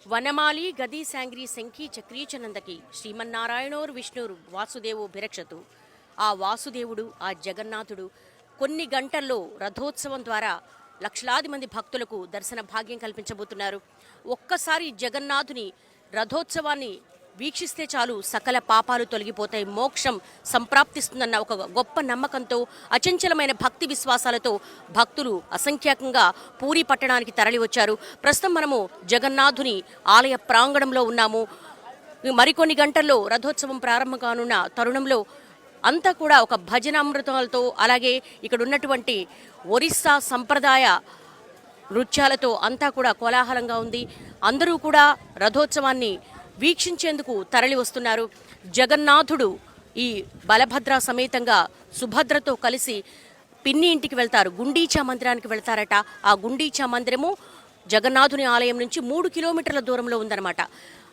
వనమాలి గది శాంగ్రీ శంఖి చక్రీచనందకి శ్రీమన్నారాయణోర్ విష్ణురు వాసుదేవో భిరక్షతు. ఆ వాసుదేవుడు, ఆ జగన్నాథుడు కొన్ని గంటల్లో రథోత్సవం ద్వారా లక్షలాది మంది భక్తులకు దర్శన భాగ్యం కల్పించబోతున్నారు. ఒక్కసారి జగన్నాథుని రథోత్సవాన్ని వీక్షిస్తే చాలు సకల పాపాలు తొలగిపోతాయి, మోక్షం సంప్రాప్తిస్తుందన్న ఒక గొప్ప నమ్మకంతో, అచంచలమైన భక్తి విశ్వాసాలతో భక్తులు అసంఖ్యాకంగా పూరీ పట్టణానికి తరలి వచ్చారు. ప్రస్తుతం మనము జగన్నాథుని ఆలయ ప్రాంగణంలో ఉన్నాము. మరికొన్ని గంటల్లో రథోత్సవం ప్రారంభం కానున్న తరుణంలో అంతా కూడా ఒక భజనామృతాలతో, అలాగే ఇక్కడ ఉన్నటువంటి ఒరిస్సా సంప్రదాయ నృత్యాలతో అంతా కూడా కోలాహలంగా ఉంది. అందరూ కూడా రథోత్సవాన్ని వీక్షించేందుకు తరలి వస్తున్నారు. జగన్నాథుడు ఈ బలభద్ర సమేతంగా సుభద్రతో కలిసి పిన్ని ఇంటికి వెళ్తారు, గుండీచా మందిరానికి వెళ్తారట. ఆ గుండీచా మందిరము జగన్నాథుని ఆలయం నుంచి 3 కిలోమీటర్ల దూరంలో ఉందన్నమాట.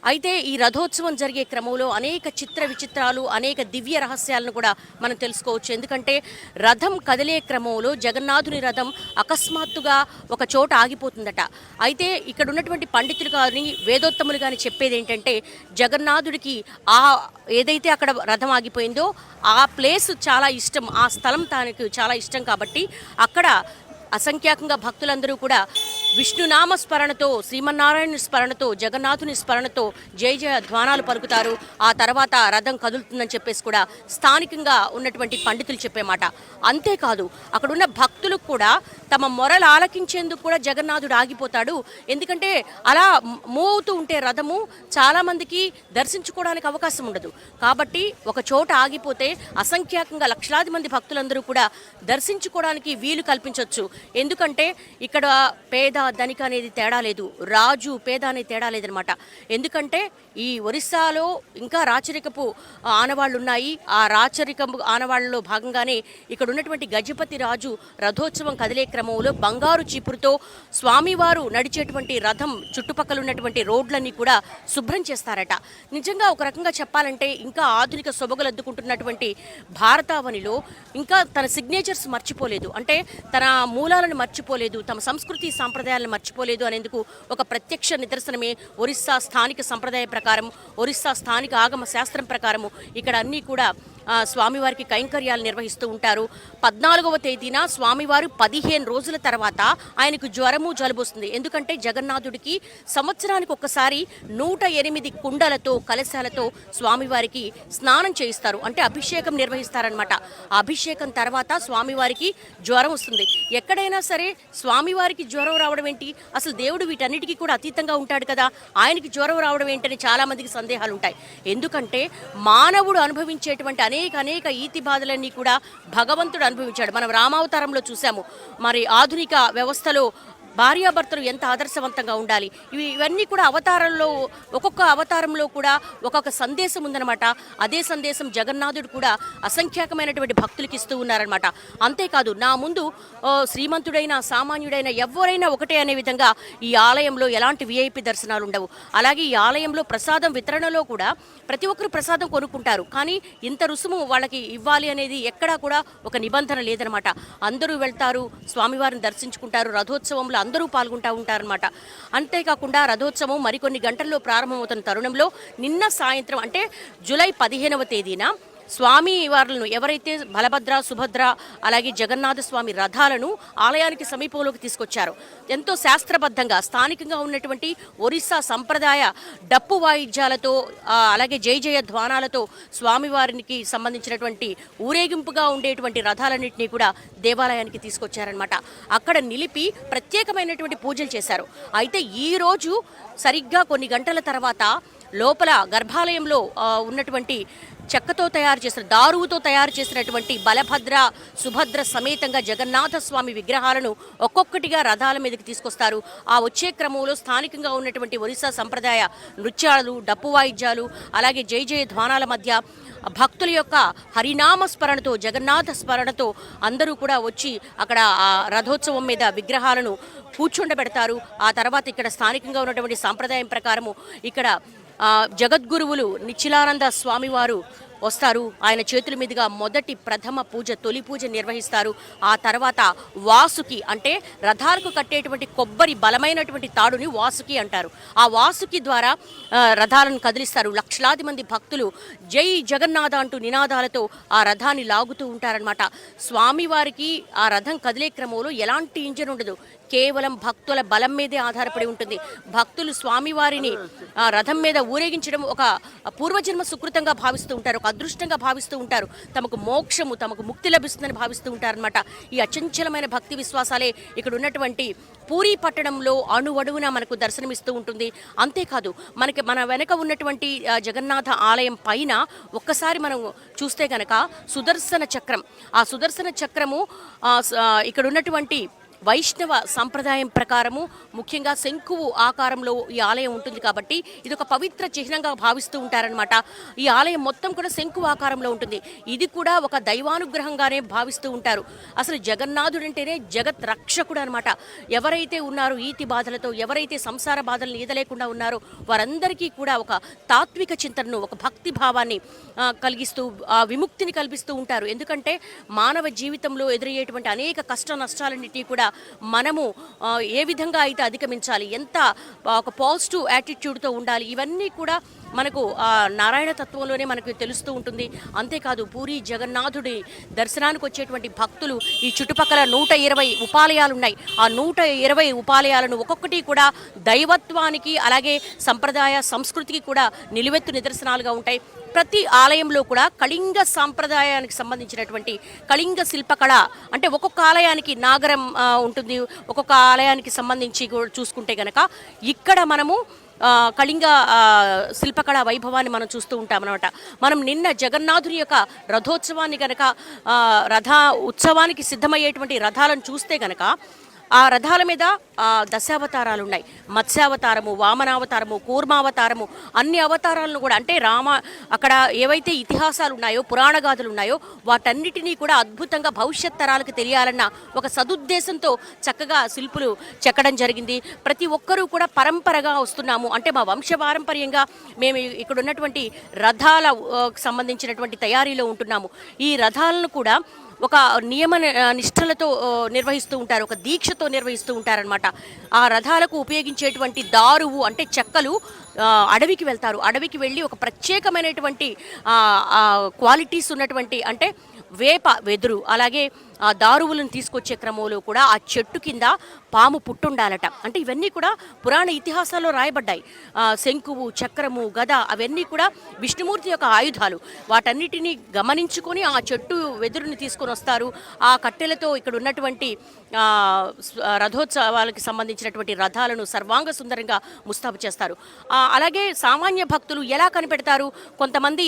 అయితే ఈ రథోత్సవం జరిగే క్రమంలో అనేక చిత్ర విచిత్రాలు, అనేక దివ్య రహస్యాలను కూడా మనం తెలుసుకోవచ్చు. ఎందుకంటే రథం కదిలే క్రమంలో జగన్నాథుని రథం అకస్మాత్తుగా ఒక చోట ఆగిపోతుందట. అయితే ఇక్కడ ఉన్నటువంటి పండితులు కానీ, వేదోత్తములు కానీ చెప్పేది ఏంటంటే, జగన్నాథుడికి ఏదైతే అక్కడ రథం ఆగిపోయిందో ఆ ప్లేస్ చాలా ఇష్టం, ఆ స్థలం తనకు చాలా ఇష్టం కాబట్టి అక్కడ అసంఖ్యాకంగా భక్తులందరూ కూడా విష్ణునామ స్మరణతో, శ్రీమన్నారాయణ స్మరణతో, జగన్నాథుని స్మరణతో జయ జయ ధ్వానాలు పలుకుతారు. ఆ తర్వాత రథం కదులుతుందని చెప్పేసి కూడా స్థానికంగా ఉన్నటువంటి పండితులు చెప్పే మాట. అంతేకాదు అక్కడున్న భక్తులకు కూడా తమ మొరలు ఆలకించేందుకు కూడా జగన్నాథుడు ఆగిపోతాడు. ఎందుకంటే అలా మూవ్ అవుతూ ఉంటే రథము చాలామందికి దర్శించుకోవడానికి అవకాశం ఉండదు. కాబట్టి ఒక చోట ఆగిపోతే అసంఖ్యాకంగా లక్షలాది మంది భక్తులందరూ కూడా దర్శించుకోవడానికి వీలు కల్పించవచ్చు. ఎందుకంటే ఇక్కడ పేద ధనిక అనేది తేడా లేదు, రాజు పేద అనేది తేడా లేదనమాట. ఎందుకంటే ఈ ఒరిస్సాలో ఇంకా రాచరికపు ఆనవాళ్ళు ఉన్నాయి. ఆ రాచరికపు ఆనవాళ్ళలో భాగంగానే ఇక్కడ ఉన్నటువంటి గజపతి రాజు రథోత్సవం కదిలే క్రమంలో బంగారు చీపురుతో స్వామివారు నడిచేటువంటి రథం చుట్టుపక్కల ఉన్నటువంటి రోడ్లన్నీ కూడా శుభ్రం చేస్తారట. నిజంగా ఒక రకంగా చెప్పాలంటే ఇంకా ఆధునిక సొబగులు అద్దుకుంటున్నటువంటి భారతావనిలో ఇంకా తన సిగ్నేచర్స్ మర్చిపోలేదు, అంటే తన మూలాలను మర్చిపోలేదు, తమ సంస్కృతి సాంప్రదాయాలను మర్చిపోలేదు అనేందుకు ఒక ప్రత్యక్ష నిదర్శనమే ఒరిస్సా స్థానిక సంప్రదాయ ప్రకారం, ఒరిస్సా స్థానిక ఆగమ శాస్త్రం ప్రకారము ఇక్కడ అన్నీ కూడా స్వామివారికి కైంకర్యాలు నిర్వహిస్తూ ఉంటారు. 14వ తేదీన స్వామివారు 15 రోజుల తర్వాత ఆయనకు జ్వరము జలుబు వస్తుంది. ఎందుకంటే జగన్నాథుడికి సంవత్సరానికి ఒక్కసారి 108 కుండలతో, కలశాలతో స్వామివారికి స్నానం చేయిస్తారు, అంటే అభిషేకం నిర్వహిస్తారనమాట. ఆ అభిషేకం తర్వాత స్వామివారికి జ్వరం వస్తుంది. ఎక్కడైనా సరే స్వామివారికి జ్వరం రావడం ఏంటి, అసలు దేవుడు వీటన్నిటికీ కూడా అతీతంగా ఉంటాడు కదా, ఆయనకి జ్వరం రావడం ఏంటని చాలా మందికి సందేహాలు ఉంటాయి. ఎందుకంటే మానవుడు అనుభవించేటువంటి అనేక ఈతి బాధలన్నీ కూడా భగవంతుడు అనుభవించాడు. మనం రామావతారంలో చూసాము. మరి ఆధునిక వ్యవస్థలో భార్యాభర్తలు ఎంత ఆదర్శవంతంగా ఉండాలి, ఇవన్నీ కూడా అవతారంలో, ఒక్కొక్క అవతారంలో కూడా ఒక్కొక్క సందేశం ఉందన్నమాట. అదే సందేశం జగన్నాథుడు కూడా అసంఖ్యాకమైనటువంటి భక్తులకి ఇస్తూ ఉన్నారనమాట. అంతేకాదు నా ముందు శ్రీమంతుడైన సామాన్యుడైన ఎవరైనా ఒకటే అనే విధంగా ఈ ఆలయంలో ఎలాంటి విఐపి దర్శనాలు ఉండవు. అలాగే ఈ ఆలయంలో ప్రసాదం వితరణలో కూడా ప్రతి ఒక్కరు ప్రసాదం కొనుక్కుంటారు, కానీ ఇంత రుసుము వాళ్ళకి ఇవ్వాలి అనేది ఎక్కడా కూడా ఒక నిబంధన లేదనమాట. అందరూ వెళ్తారు, స్వామివారిని దర్శించుకుంటారు, రథోత్సవంలో అందరూ పాల్గొంటూ ఉంటారనమాట. అంతేకాకుండా రథోత్సవం మరికొన్ని గంటల్లో ప్రారంభమవుతున్న తరుణంలో నిన్న సాయంత్రం, అంటే జూలై 15వ తేదీన స్వామి వారులను, ఎవరైతే బలభద్ర, సుభద్ర, అలాగే జగన్నాథ స్వామి రథాలను ఆలయానికి సమీపంలోకి తీసుకొచ్చారు. ఎంతో శాస్త్రబద్ధంగా స్థానికంగా ఉన్నటువంటి ఒరిస్సా సంప్రదాయ డప్పు వాయిద్యాలతో, అలాగే జయ జయ ధ్వానాలతో స్వామివారికి సంబంధించినటువంటి ఊరేగింపుగా ఉండేటువంటి రథాలన్నింటినీ కూడా దేవాలయానికి తీసుకొచ్చారనమాట. అక్కడ నిలిపి ప్రత్యేకమైనటువంటి పూజలు చేశారు. అయితే ఈరోజు సరిగ్గా కొన్ని గంటల తర్వాత లోపల గర్భాలయంలో ఉన్నటువంటి చెక్కతో తయారు చేసిన, దారువుతో తయారు చేసినటువంటి బలభద్ర, సుభద్ర సమేతంగా జగన్నాథ స్వామి విగ్రహాలను ఒక్కొక్కటిగా రథాల మీదకి తీసుకొస్తారు. ఆ వచ్చే క్రమంలో స్థానికంగా ఉన్నటువంటి ఒరిస్సా సంప్రదాయ నృత్యాలు, డప్పు వాయిద్యాలు, అలాగే జయ జయ ధ్వానాల మధ్య భక్తుల యొక్క హరినామ స్మరణతో, జగన్నాథ స్మరణతో అందరూ కూడా వచ్చి అక్కడ ఆ రథోత్సవం మీద విగ్రహాలను కూర్చుండబెడతారు. ఆ తర్వాత ఇక్కడ స్థానికంగా ఉన్నటువంటి సాంప్రదాయం ప్రకారము ఇక్కడ జగద్గురువులు నిఖిలానంద స్వామివారు వస్తారు. ఆయన చేతుల మీదుగా మొదటి ప్రథమ పూజ, తొలి పూజ నిర్వహిస్తారు. ఆ తర్వాత వాసుకి అంటే రథాలకు కట్టేటువంటి కొబ్బరి బలమైనటువంటి తాడుని వాసుకి అంటారు. ఆ వాసుకి ద్వారా రథాలను కదిలిస్తారు. లక్షలాది మంది భక్తులు జై జగన్నాథ అంటూ నినాదాలతో ఆ రథాన్ని లాగుతూ ఉంటారనమాట. స్వామివారికి ఆ రథం కదిలే క్రమంలో ఎలాంటి ఇంజన్ ఉండదు, కేవలం భక్తుల బలం మీదే ఆధారపడి ఉంటుంది. భక్తులు స్వామివారిని రథం మీద ఊరేగించడం ఒక పూర్వజన్మ సుకృతంగా భావిస్తూ ఉంటారు, ఒక అదృష్టంగా భావిస్తూ ఉంటారు. తమకు మోక్షము, తమకు ముక్తి లభిస్తుందని భావిస్తూ ఉంటారనమాట. ఈ అచంచలమైన భక్తి విశ్వాసాలే ఇక్కడ ఉన్నటువంటి పూరీ పట్టణంలో అణువణువున మనకు దర్శనమిస్తూ ఉంటుంది. అంతేకాదు మన వెనక ఉన్నటువంటి జగన్నాథ ఆలయం పైన ఒక్కసారి మనం చూస్తే గనక సుదర్శన చక్రం, ఆ సుదర్శన చక్రము ఇక్కడ ఉన్నటువంటి వైష్ణవ సంప్రదాయం ప్రకారము ముఖ్యంగా శంకువు ఆకారంలో ఈ ఆలయం ఉంటుంది కాబట్టి ఇది ఒక పవిత్ర చిహ్నంగా భావిస్తూ ఉంటారనమాట. ఈ ఆలయం మొత్తం కూడా శంకువు ఆకారంలో ఉంటుంది. ఇది కూడా ఒక దైవానుగ్రహంగానే భావిస్తూ ఉంటారు. అసలు జగన్నాథుడు అంటేనే జగత్ రక్షకుడు అనమాట. ఎవరైతే ఉన్నారో ఈతి బాధలతో, ఎవరైతే సంసార బాధలను ఈదలేకుండా ఉన్నారో వారందరికీ కూడా ఒక తాత్విక చింతనను, ఒక భక్తి భావాన్ని కలిగిస్తూ విముక్తిని కల్పిస్తూ ఉంటారు. ఎందుకంటే మానవ జీవితంలో ఎదురయ్యేటువంటి అనేక కష్ట నష్టాలన్నిటి కూడా మనము ఏ విధంగా అయితే అధిగమించాలి, ఎంత ఒక పాజిటివ్ యాటిట్యూడ్తో ఉండాలి, ఇవన్నీ కూడా మనకు నారాయణ తత్వంలోనే మనకు తెలుస్తూ ఉంటుంది. అంతేకాదు పూరి జగన్నాథుడి దర్శనానికి వచ్చేటువంటి భక్తులు ఈ చుట్టుపక్కల 120 ఉపాలయాలు ఉన్నాయి. ఆ 120 ఉపాలయాలను ఒక్కొక్కటి కూడా దైవత్వానికి అలాగే సంప్రదాయ సంస్కృతికి కూడా నిలువెత్తు నిదర్శనాలుగా ఉంటాయి. ప్రతి ఆలయంలో కూడా కళింగ సాంప్రదాయానికి సంబంధించినటువంటి కళింగ శిల్పకళ అంటే ఒక్కొక్క ఆలయానికి నాగరం ఉంటుంది, ఒక్కొక్క ఆలయానికి సంబంధించి చూసుకుంటే గనక ఇక్కడ మనము కళింగ శిల్పకళా వైభవాన్ని మనం చూస్తూ ఉంటాం అనమాట. మనం నిన్న జగన్నాథుని యొక్క రథోత్సవాన్ని గనక రథ ఉత్సవానికి సిద్ధమయ్యేటువంటి రథాలను చూస్తే గనక ఆ రథాల మీద దశావతారాలు ఉన్నాయి. మత్స్యావతారము, వామనావతారము, కూర్మావతారము, అన్ని అవతారాలను కూడా అంటే అక్కడ ఏవైతే ఇతిహాసాలు ఉన్నాయో, పురాణగాథలు ఉన్నాయో వాటన్నిటినీ కూడా అద్భుతంగా భవిష్యత్ తరాలకు తెలియాలన్న ఒక సదుద్దేశంతో చక్కగా శిల్పులు చెక్కడం జరిగింది. ప్రతి ఒక్కరూ కూడా పరంపరగా వస్తున్నాము అంటే మా వంశపారంపర్యంగా మేము ఇక్కడ ఉన్నటువంటి రథాల సంబంధించినటువంటి తయారీలో ఉంటున్నాము. ఈ రథాలను కూడా ఒక నియమ నిష్టలతో నిర్వహిస్తూ ఉంటారు, ఒక దీక్షతో నిర్వహిస్తూ ఉంటారనమాట. ఆ రథాలకు ఉపయోగించేటువంటి దారువు అంటే చెక్కలు అడవికి వెళ్తారు. అడవికి వెళ్ళి ఒక ప్రత్యేకమైనటువంటి క్వాలిటీస్ ఉన్నటువంటి అంటే వేప వెదురు అలాగే దారువులను తీసుకొచ్చే క్రమంలో కూడా ఆ చెట్టు కింద పాము పుట్టుండాలట. అంటే ఇవన్నీ కూడా పురాణ ఇతిహాసాల్లో రాయబడ్డాయి. శంకువు, చక్రము, గద అవన్నీ కూడా విష్ణుమూర్తి యొక్క ఆయుధాలు. వాటన్నిటినీ గమనించుకొని ఆ చెట్టు వెదురుని తీసుకొని వస్తారు. ఆ కట్టెలతో ఇక్కడ ఉన్నటువంటి రథోత్సవాలకు సంబంధించినటువంటి రథాలను సర్వాంగ సుందరంగా ముస్తాబు చేస్తారు. అలాగే సామాన్య భక్తులు ఎలా కనిపెడతారు? కొంతమంది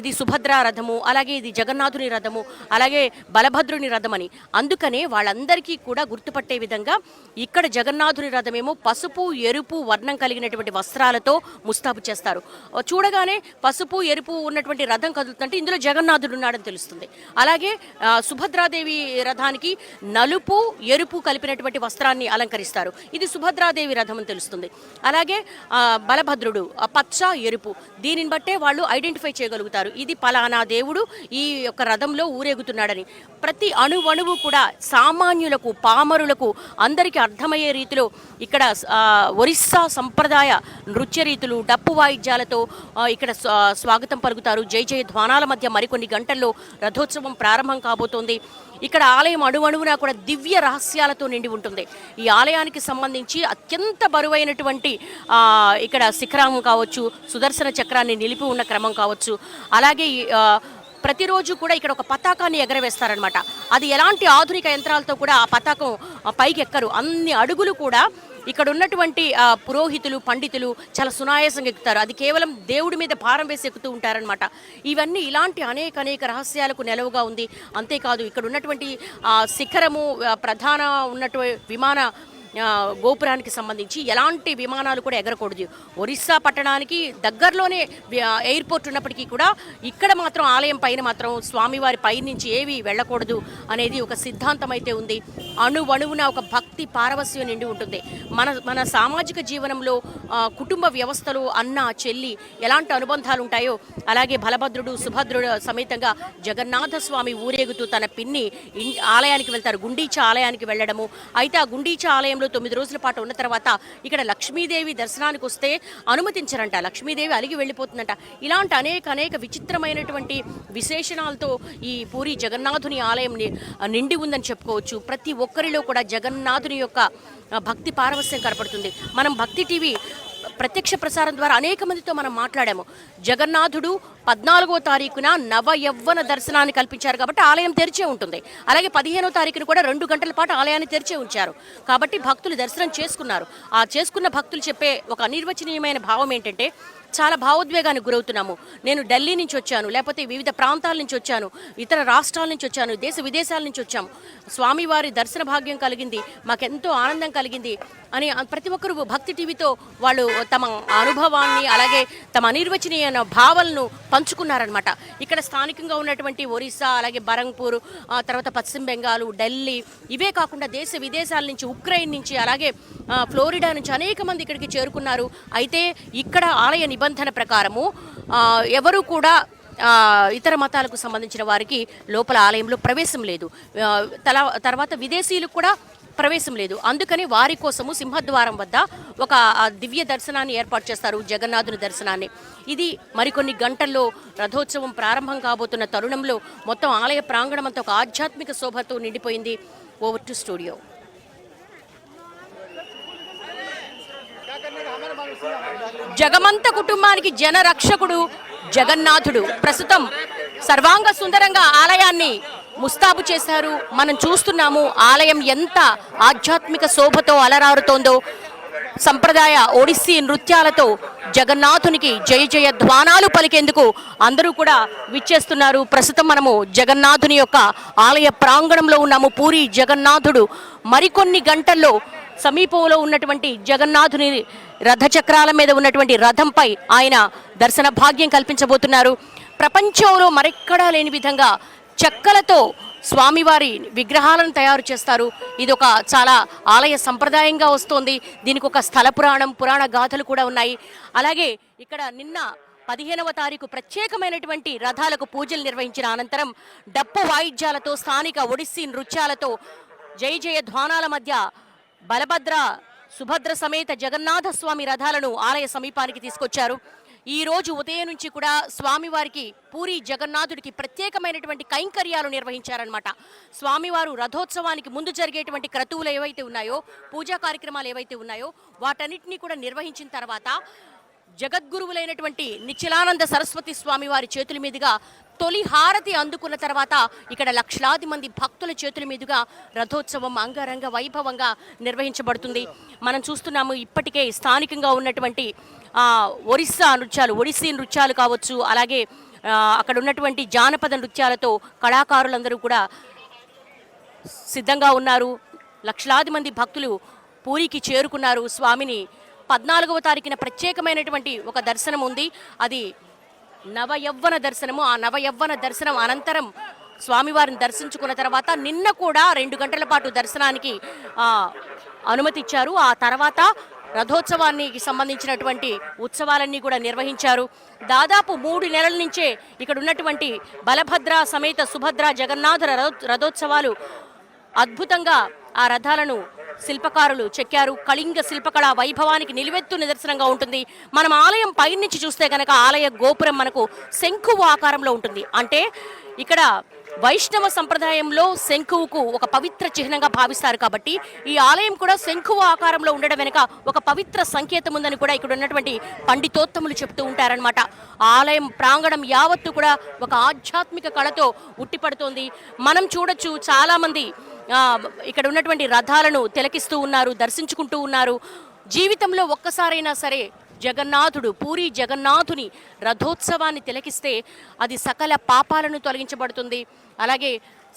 ఇది సుభద్ర రథము, అలాగే ఇది జగన్నాథుని రథము, అలాగే బలభద్రుని రథమని. అందుకనే వాళ్ళందరికీ కూడా గుర్తుపట్టే విధంగా ఇక్కడ జగన్నాథుని రథమేమో పసుపు ఎరుపు వర్ణం కలిగినటువంటి వస్త్రాలతో ముస్తాబు చేస్తారు. చూడగానే పసుపు ఎరుపు ఉన్నటువంటి రథం కదులుతుంటే ఇందులో జగన్నాథుడు ఉన్నాడని తెలుస్తుంది. అలాగే సుభద్రాదేవి రథానికి నలుపు ఎరుపు కలిపినటువంటి వస్త్రాన్ని అలంకరిస్తారు. ఇది సుభద్రాదేవి రథం అని తెలుస్తుంది. అలాగే బలభద్రుడు పచ్చ ఎరుపు, దీనిని బట్టే వాళ్ళు ఐడెంటిఫై చేయగలుగుతారు ఇది పలానా దేవుడు ఈ యొక్క రథంలో ఊరేగుతున్నాడని. ప్రతి అణువణువు కూడా సామాన్యులకు, పామరులకు అందరికీ అర్థమయ్యే రీతిలో ఇక్కడ ఒరిస్సా సంప్రదాయ నృత్య రీతులు, డప్పు వాయిద్యాలతో ఇక్కడ స్వాగతం పలుకుతారు. జై జయ ధ్వానాల మధ్య మరికొన్ని గంటల్లో రథోత్సవం ప్రారంభం కాబోతోంది. ఇక్కడ ఆలయం అణువణువునా కూడా దివ్య రహస్యాలతో నిండి ఉంటుంది. ఈ ఆలయానికి సంబంధించి అత్యంత బరువైనటువంటి ఇక్కడ శిఖరం కావచ్చు, సుదర్శన చక్రాన్ని నిలిపి ఉన్న క్రమం కావచ్చు, అలాగే ప్రతిరోజు కూడా ఇక్కడ ఒక పతాకాన్ని ఎగరవేస్తారనమాట. అది ఎలాంటి ఆధునిక యంత్రాలతో కూడా ఆ పతాకం పైకి ఎక్కరు. అన్ని అడుగులు కూడా ఇక్కడ ఉన్నటువంటి పురోహితులు, పండితులు చాలా సునాయాసంగా ఎక్కుతారు. అది కేవలం దేవుడి మీద భారం వేసి ఎక్కుతూ ఉంటారనమాట. ఇవన్నీ ఇలాంటి అనేక రహస్యాలకు నెలవుగా ఉంది. అంతేకాదు ఇక్కడ ఉన్నటువంటి శిఖరము, ప్రధాన ఉన్నటువంటి విమాన గోపురానికి సంబంధించి ఎలాంటి విమానాలు కూడా ఎగరకూడదు. ఒరిస్సా పట్టణానికి దగ్గరలోనే ఎయిర్పోర్ట్ ఉన్నప్పటికీ కూడా ఇక్కడ మాత్రం ఆలయం పైన మాత్రం స్వామివారి పై నుంచి ఏవి వెళ్ళకూడదు అనేది ఒక సిద్ధాంతం అయితే ఉంది. అణువణువున ఒక భక్తి పారవస్యం నిండి ఉంటుంది. మన సామాజిక జీవనంలో కుటుంబ వ్యవస్థలో అన్న చెల్లి ఎలాంటి అనుబంధాలు ఉంటాయో అలాగే బలభద్రుడు సుభద్రుడు సమేతంగా జగన్నాథ స్వామి ఊరేగుతూ తన పిన్ని ఆలయానికి వెళ్తారు. గుండీచా ఆలయానికి వెళ్ళడము. అయితే ఆ గుండీచా ఆలయంలో 9 రోజుల పాటు ఉన్న తర్వాత ఇక్కడ లక్ష్మీదేవి దర్శనానికి వస్తే అనుమతించరంట. లక్ష్మీదేవి అలిగి వెళ్ళిపోతుందంట. ఇలాంటి అనేక విచిత్రమైనటువంటి విశేషణాలతో ఈ పూరి జగన్నాథుని ఆలయం నిండి ఉందని చెప్పుకోవచ్చు. ప్రతి ఒక్కరిలో కూడా జగన్నాథుని యొక్క భక్తి పారవస్యం కనపడుతుంది. మనం భక్తి టీవీ ప్రత్యక్ష ప్రసారం ద్వారా అనేక మందితో మనం మాట్లాడాము. జగన్నాథుడు 14వ తారీఖున నవ యవ్వన దర్శనాన్ని కల్పించారు కాబట్టి ఆలయం తెరిచే ఉంటుంది. అలాగే 15వ తారీఖున కూడా 2 గంటల పాటు ఆలయాన్ని తెరిచే ఉంచారు కాబట్టి భక్తులు దర్శనం చేసుకున్నారు. ఆ చేసుకున్న భక్తులు చెప్పే ఒక అనిర్వచనీయమైన భావం ఏంటంటే, చాలా భావోద్వేగానికి గురవుతున్నాము. నేను ఢిల్లీ నుంచి వచ్చాను, లేకపోతే వివిధ ప్రాంతాల నుంచి వచ్చాను, ఇతర రాష్ట్రాల నుంచి వచ్చాను, దేశ విదేశాల నుంచి వచ్చాము, స్వామివారి దర్శన భాగ్యం కలిగింది, మాకెంతో ఆనందం కలిగింది అని ప్రతి ఒక్కరు భక్తి టీవీతో వాళ్ళు తమ అనుభవాన్ని అలాగే తమ అనిర్వచనీయ భావాలను పంచుకున్నారనమాట. ఇక్కడ స్థానికంగా ఉన్నటువంటి ఒరిస్సా, అలాగే బరంగ్పూర్, తర్వాత పశ్చిమ బెంగాల్, ఢిల్లీ, ఇవే కాకుండా దేశ విదేశాల నుంచి, ఉక్రెయిన్ నుంచి, అలాగే ఫ్లోరిడా నుంచి అనేక మంది ఇక్కడికి చేరుకున్నారు. అయితే ఇక్కడ ఆలయ నిబంధన ప్రకారము ఎవరు కూడా ఇతర మతాలకు సంబంధించిన వారికి లోపల ఆలయంలో ప్రవేశం లేదు. తర్వాత విదేశీయులకు కూడా ప్రవేశం లేదు. అందుకని వారి కోసము సింహద్వారం వద్ద ఒక దివ్య దర్శనాన్ని ఏర్పాటు చేస్తారు, జగన్నాథుని దర్శనాన్ని. ఇది మరికొన్ని గంటల్లో రథోత్సవం ప్రారంభం కాబోతున్న తరుణంలో మొత్తం ఆలయ ప్రాంగణం అంతా ఒక ఆధ్యాత్మిక శోభతో నిండిపోయింది. Over to studio. జగమంత కుటుంబానికి జనరక్షకుడు జగన్నాథుడు ప్రస్తుతం సర్వాంగ సుందరంగా ఆలయాన్ని ముస్తాబు చేశారు. మనం చూస్తున్నాము ఆలయం ఎంత ఆధ్యాత్మిక శోభతో అలరారుతోందో. సంప్రదాయ ఒడిస్సీ నృత్యాలతో జగన్నాథునికి జయ జయ ధ్వానాలు పలికేందుకు అందరూ కూడా విచ్చేస్తున్నారు. ప్రస్తుతం మనము జగన్నాథుని యొక్క ఆలయ ప్రాంగణంలో ఉన్నాము. పూరి జగన్నాథుడు మరికొన్ని గంటల్లో సమీపంలో ఉన్నటువంటి జగన్నాథుని రథచక్రాల మీద ఉన్నటువంటి రథంపై ఆయన దర్శన భాగ్యం కల్పించబోతున్నారు. ప్రపంచంలో మరెక్కడా లేని విధంగా చెక్కలతో స్వామివారి విగ్రహాలను తయారు చేస్తారు. ఇది ఒక చాలా ఆలయ సంప్రదాయంగా వస్తోంది. దీనికి ఒక స్థల పురాణ గాథలు కూడా ఉన్నాయి. అలాగే ఇక్కడ నిన్న 15వ తారీఖు ప్రత్యేకమైనటువంటి రథాలకు పూజలు నిర్వహించిన అనంతరం డప్పు వాయిద్యాలతో, స్థానిక ఒడిస్సీ నృత్యాలతో, జయ జయ ధ్వానాల మధ్య బలభద్ర సుభద్ర సమేత జగన్నాథ స్వామి రథాలను ఆలయ సమీపానికి తీసుకొచ్చారు. ఈ రోజు ఉదయం నుంచి కూడా స్వామివారికి, పూరి జగన్నాథుడికి ప్రత్యేకమైనటువంటి కైంకర్యాలు నిర్వహించారనమాట. స్వామివారు రథోత్సవానికి ముందు జరిగేటువంటి క్రతువులు ఏవైతే ఉన్నాయో, పూజా కార్యక్రమాలు ఏవైతే ఉన్నాయో వాటన్నిటినీ కూడా నిర్వహించిన తర్వాత జగద్గురువులైనటువంటి నిశ్చలానంద సరస్వతి స్వామి వారి చేతుల మీదుగా తొలి హారతి అందుకున్న తర్వాత ఇక్కడ లక్షలాది మంది భక్తుల చేతుల మీదుగా రథోత్సవం అంగరంగ వైభవంగా నిర్వహించబడుతుంది. మనం చూస్తున్నాము ఇప్పటికే స్థానికంగా ఉన్నటువంటి ఒడిస్సీ నృత్యాలు కావచ్చు, అలాగే అక్కడ ఉన్నటువంటి జానపద నృత్యాలతో కళాకారులందరూ కూడా సిద్ధంగా ఉన్నారు. లక్షలాది మంది భక్తులు పూరికి చేరుకున్నారు. స్వామిని 14వ తారీఖున ప్రత్యేకమైనటువంటి ఒక దర్శనం ఉంది. అది నవయవ్వన దర్శనము. ఆ నవయవ్వన దర్శనం అనంతరం స్వామివారిని దర్శించుకున్న తర్వాత నిన్న కూడా 2 గంటల పాటు దర్శనానికి అనుమతి ఇచ్చారు. ఆ తర్వాత రథోత్సవానికి సంబంధించినటువంటి ఉత్సవాలన్నీ కూడా నిర్వహించారు. దాదాపు 3 నెలల నుంచే ఇక్కడ ఉన్నటువంటి బలభద్ర సమేత సుభద్ర జగన్నాథ రథోత్సవాలు అద్భుతంగా ఆ రథాలను శిల్పకారులు చెక్కారు. కళింగ శిల్పకళ వైభవానికి నిలువెత్తు నిదర్శనంగా ఉంటుంది. మనం ఆలయం పైనుంచి చూస్తే కనుక ఆలయ గోపురం మనకు శంఖువు ఆకారంలో ఉంటుంది. అంటే ఇక్కడ వైష్ణవ సంప్రదాయంలో శంఖువుకు ఒక పవిత్ర చిహ్నంగా భావిస్తారు కాబట్టి ఈ ఆలయం కూడా శంఖువు ఆకారంలో ఉండడం వెనుక ఒక పవిత్ర సంకేతం ఉందని కూడా ఇక్కడ ఉన్నటువంటి పండితోత్తములు చెప్తూ ఉంటారనమాట. ఆలయం ప్రాంగణం యావత్తు కూడా ఒక ఆధ్యాత్మిక కళతో ఉట్టిపడుతోంది. మనం చూడొచ్చు చాలామంది ఇక్కడ ఉన్నటువంటి రథాలను తిలకిస్తూ ఉన్నారు, దర్శించుకుంటూ ఉన్నారు. జీవితంలో ఒక్కసారైనా సరే జగన్నాథుడు, పూరి జగన్నాథుని రథోత్సవాన్ని తిలకిస్తే అది సకల పాపాలను తొలగించబడుతుంది. అలాగే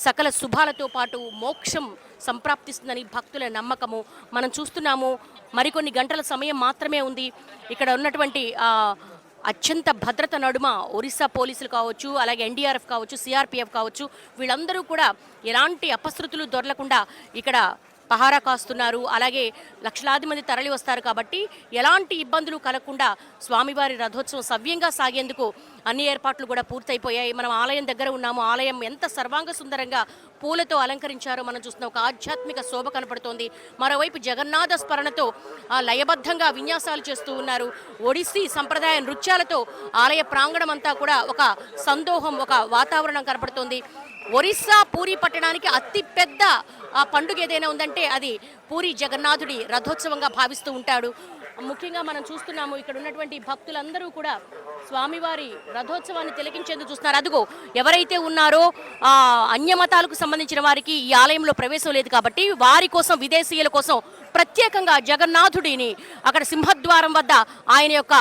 సకల శుభాలతో పాటు మోక్షం సంప్రాప్తిస్తుందని భక్తుల నమ్మకము. మనం చూస్తున్నాము మరికొన్ని గంటల సమయం మాత్రమే ఉంది. ఇక్కడ ఉన్నటువంటి అత్యంత భద్రత నడుమ ఒరిస్సా పోలీసులు కావచ్చు, అలాగే ఎన్డీఆర్ఎఫ్ కావచ్చు, సిఆర్పిఎఫ్ కావచ్చు, వీళ్ళందరూ కూడా ఎలాంటి అపశృతులు దొరలకుండా ఇక్కడ పహారా కాస్తున్నారు. అలాగే లక్షలాది మంది తరలి వస్తారు కాబట్టి ఎలాంటి ఇబ్బందులు కలగకుండా స్వామివారి రథోత్సవం సవ్యంగా సాగేందుకు అన్ని ఏర్పాట్లు కూడా పూర్తయిపోయాయి. మనం ఆలయం దగ్గర ఉన్నాము. ఆలయం ఎంత సర్వాంగ సుందరంగా పూలతో అలంకరించారో మనం చూస్తున్నాం. ఒక ఆధ్యాత్మిక శోభ కనపడుతోంది. మరోవైపు జగన్నాథ స్మరణతో లయబద్ధంగా విన్యాసాలు చేస్తూ ఉన్నారు. ఒడిస్సీ సంప్రదాయ నృత్యాలతో ఆలయ ప్రాంగణం అంతా కూడా ఒక సందోహం, ఒక వాతావరణం కనపడుతోంది. ఒరిస్సా పూరి పట్టణానికి అతిపెద్ద పండుగ ఏదైనా ఉందంటే అది పూరి జగన్నాథుడి రథోత్సవంగా భావిస్తూ ఉంటాడు. ముఖ్యంగా మనం చూస్తున్నాము ఇక్కడ ఉన్నటువంటి భక్తులందరూ కూడా స్వామివారి రథోత్సవాన్ని తిలకించేందుకు చూస్తున్నారు. అదిగో ఎవరైతే ఉన్నారో అన్యమతాలకు సంబంధించిన వారికి ఈ ఆలయంలో ప్రవేశం లేదు కాబట్టి వారి కోసం, విదేశీయుల కోసం ప్రత్యేకంగా జగన్నాథుడిని అక్కడ సింహద్వారం వద్ద ఆయన యొక్క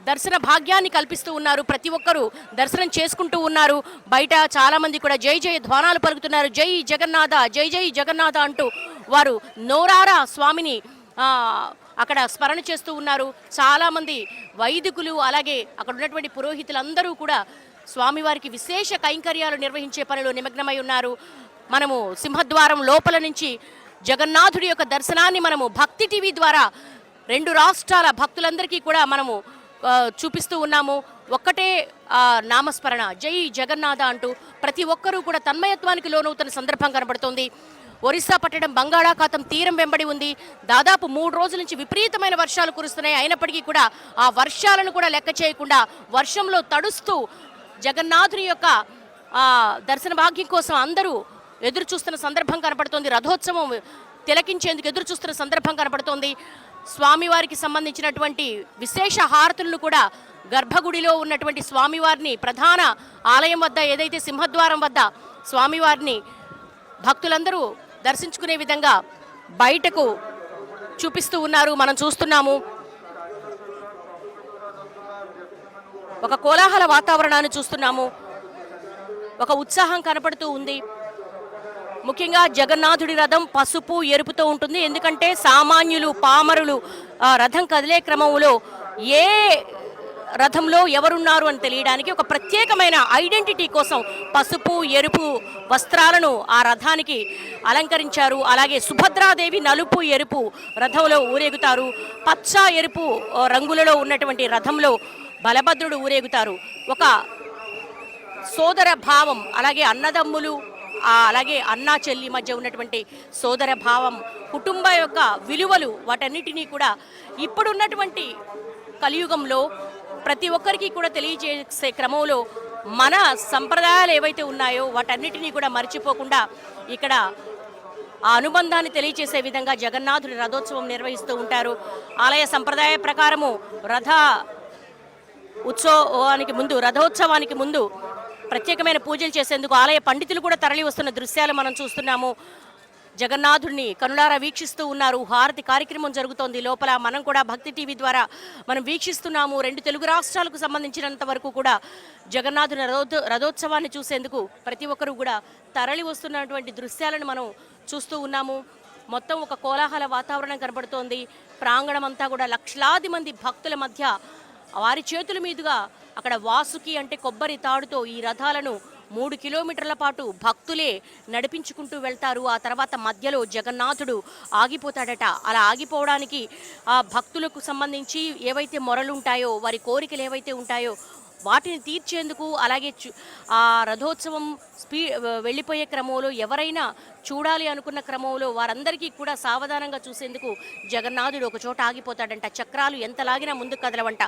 దర్శన భాగ్యాన్ని కల్పిస్తూ ఉన్నారు. ప్రతి ఒక్కరూ దర్శనం చేసుకుంటూ ఉన్నారు. బయట చాలామంది కూడా జై జయ ధ్వానాలు పలుకుతున్నారు. జై జగన్నాథ, జై జై జగన్నాథ అంటూ వారు నోరారా స్వామిని అక్కడ స్మరణ చేస్తూ ఉన్నారు. చాలామంది వైదికులు, అలాగే అక్కడ ఉన్నటువంటి పురోహితులందరూ కూడా స్వామివారికి విశేష కైంకర్యాలు నిర్వహించే పనిలో నిమగ్నమై ఉన్నారు. మనము సింహద్వారం లోపల నుంచి జగన్నాథుడి యొక్క దర్శనాన్ని మనము భక్తి టీవీ ద్వారా 2 రాష్ట్రాల భక్తులందరికీ కూడా మనము చూపిస్తూ ఉన్నాము. ఒక్కటే నామస్మరణ జై జగన్నాథ అంటూ ప్రతి ఒక్కరూ కూడా తన్మయత్వానికి లోనవుతున్న సందర్భం కనబడుతోంది. ఒరిస్సా పట్టణం బంగాళాఖాతం తీరం వెంబడి ఉంది. దాదాపు 3 రోజుల నుంచి విపరీతమైన వర్షాలు కురుస్తున్నాయి. అయినప్పటికీ కూడా ఆ వర్షాలను కూడా లెక్క చేయకుండా వర్షంలో తడుస్తూ జగన్నాథుని యొక్క దర్శన భాగ్యం కోసం అందరూ ఎదురు చూస్తున్న సందర్భం కనపడుతోంది. రథోత్సవం తిలకించేందుకు ఎదురు చూస్తున్న సందర్భం కనపడుతోంది. స్వామివారికి సంబంధించినటువంటి విశేష హారతులను కూడా గర్భగుడిలో ఉన్నటువంటి స్వామివారిని ప్రధాన ఆలయం వద్ద ఏదైతే సింహద్వారం వద్ద స్వామివారిని భక్తులందరూ దర్శించుకునే విధంగా బయటకు చూపిస్తూ ఉన్నారు. మనం చూస్తున్నాము ఒక కోలాహల వాతావరణాన్ని చూస్తున్నాము. ఒక ఉత్సాహం కనపడుతూ ఉంది. ముఖ్యంగా జగన్నాథుడి రథం పసుపు ఎరుపుతో ఉంటుంది. ఎందుకంటే సామాన్యులు, పామరులు రథం కదిలే క్రమంలో ఏ రథంలో ఎవరున్నారు అని తెలియడానికి ఒక ప్రత్యేకమైన ఐడెంటిటీ కోసం పసుపు ఎరుపు వస్త్రాలను ఆ రథానికి అలంకరించారు. అలాగే సుభద్రాదేవి నలుపు ఎరుపు రథంలో ఊరేగుతారు. పచ్చ ఎరుపు రంగులలో ఉన్నటువంటి రథంలో బలభద్రుడు ఊరేగుతారు. ఒక సోదర భావం, అలాగే అన్నదమ్ములు, అలాగే అన్నా చెల్లి మధ్య ఉన్నటువంటి సోదర భావం, కుటుంబ యొక్క విలువలు, వాటన్నిటినీ కూడా ఇప్పుడున్నటువంటి కలియుగంలో ప్రతి ఒక్కరికి కూడా తెలియజేసే క్రమంలో మన సంప్రదాయాలు ఏవైతే ఉన్నాయో వాటన్నిటినీ కూడా మర్చిపోకుండా ఇక్కడ ఆ అనుబంధాన్ని తెలియజేసే విధంగా జగన్నాథుడి రథోత్సవం నిర్వహిస్తూ ఉంటారు. ఆలయ సంప్రదాయ ప్రకారము రథోత్సవానికి ముందు ప్రత్యేకమైన పూజలు చేసేందుకు ఆలయ పండితులు కూడా తరలి వస్తున్న దృశ్యాలు మనం చూస్తున్నాము. జగన్నాథుడిని కనులారా వీక్షిస్తూ ఉన్నారు. హారతి కార్యక్రమం జరుగుతోంది లోపల. మనం కూడా భక్తి టీవీ ద్వారా మనం వీక్షిస్తున్నాము. 2 తెలుగు రాష్ట్రాలకు సంబంధించినంత వరకు కూడా జగన్నాథుని రథోత్సవాన్ని చూసేందుకు ప్రతి ఒక్కరూ కూడా తరలి వస్తున్నటువంటి దృశ్యాలను మనం చూస్తూ ఉన్నాము. మొత్తం ఒక కోలాహల వాతావరణం కనబడుతోంది. ప్రాంగణం అంతా కూడా లక్షలాది మంది భక్తుల మధ్య వారి చేతుల మీదుగా అక్కడ వాసుకి అంటే కొబ్బరి తాడుతో ఈ రథాలను 3 కిలోమీటర్ల పాటు భక్తులే నడిపించుకుంటూ వెళ్తారు. ఆ తర్వాత మధ్యలో జగన్నాథుడు ఆగిపోతాడట. అలా ఆగిపోవడానికి ఆ భక్తులకు సంబంధించి ఏవైతే మొరలు ఉంటాయో, వారి కోరికలు ఏవైతే ఉంటాయో వాటిని తీర్చేందుకు, అలాగే ఆ రథోత్సవం వెళ్ళిపోయే క్రమంలో ఎవరైనా చూడాలి అనుకున్న క్రమంలో వారందరికీ కూడా సావధానంగా చూసేందుకు జగన్నాథుడు ఒక చోట ఆగిపోతాడంట. చక్రాలు ఎంత లాగినా ముందుకు కదలవంట.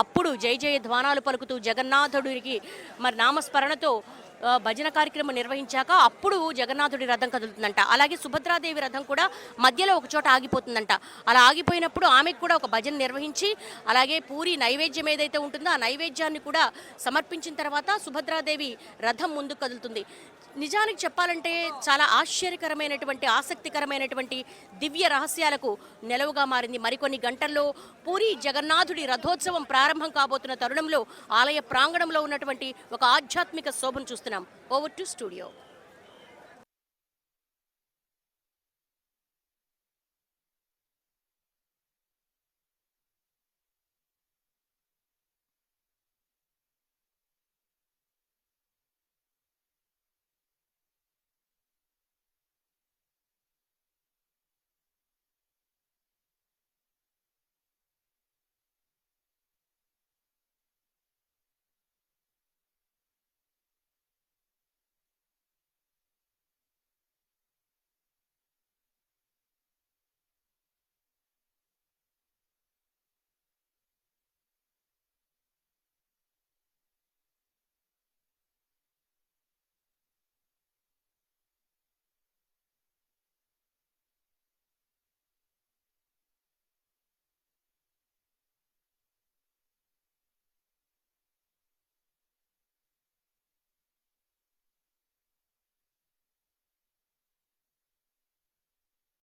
అప్పుడు జయ జయ ధ్వానాలు పలుకుతూ జగన్నాథుడికి మరి నామస్మరణతో భజన కార్యక్రమం నిర్వహించాక అప్పుడు జగన్నాథుడి రథం కదులుతుందంట. అలాగే సుభద్రాదేవి రథం కూడా మధ్యలో ఒక చోట ఆగిపోతుందంట. అలా ఆగిపోయినప్పుడు ఆమెకు కూడా ఒక భజన నిర్వహించి, అలాగే పూరి నైవేద్యం ఏదైతే ఉంటుందో ఆ నైవేద్యాన్ని కూడా సమర్పించిన తర్వాత సుభద్రాదేవి రథం ముందుకు కదులుతుంది. నిజానికి చెప్పాలంటే చాలా ఆశ్చర్యకరమైనటువంటి, ఆసక్తికరమైనటువంటి దివ్య రహస్యాలకు నెలవుగా మారింది. మరికొన్ని గంటల్లో పూరి జగన్నాథుడి రథోత్సవం ప్రారంభం కాబోతున్న తరుణంలో ఆలయ ప్రాంగణంలో ఉన్నటువంటి ఒక ఆధ్యాత్మిక శోభను చూస్తున్నాం. Over to studio.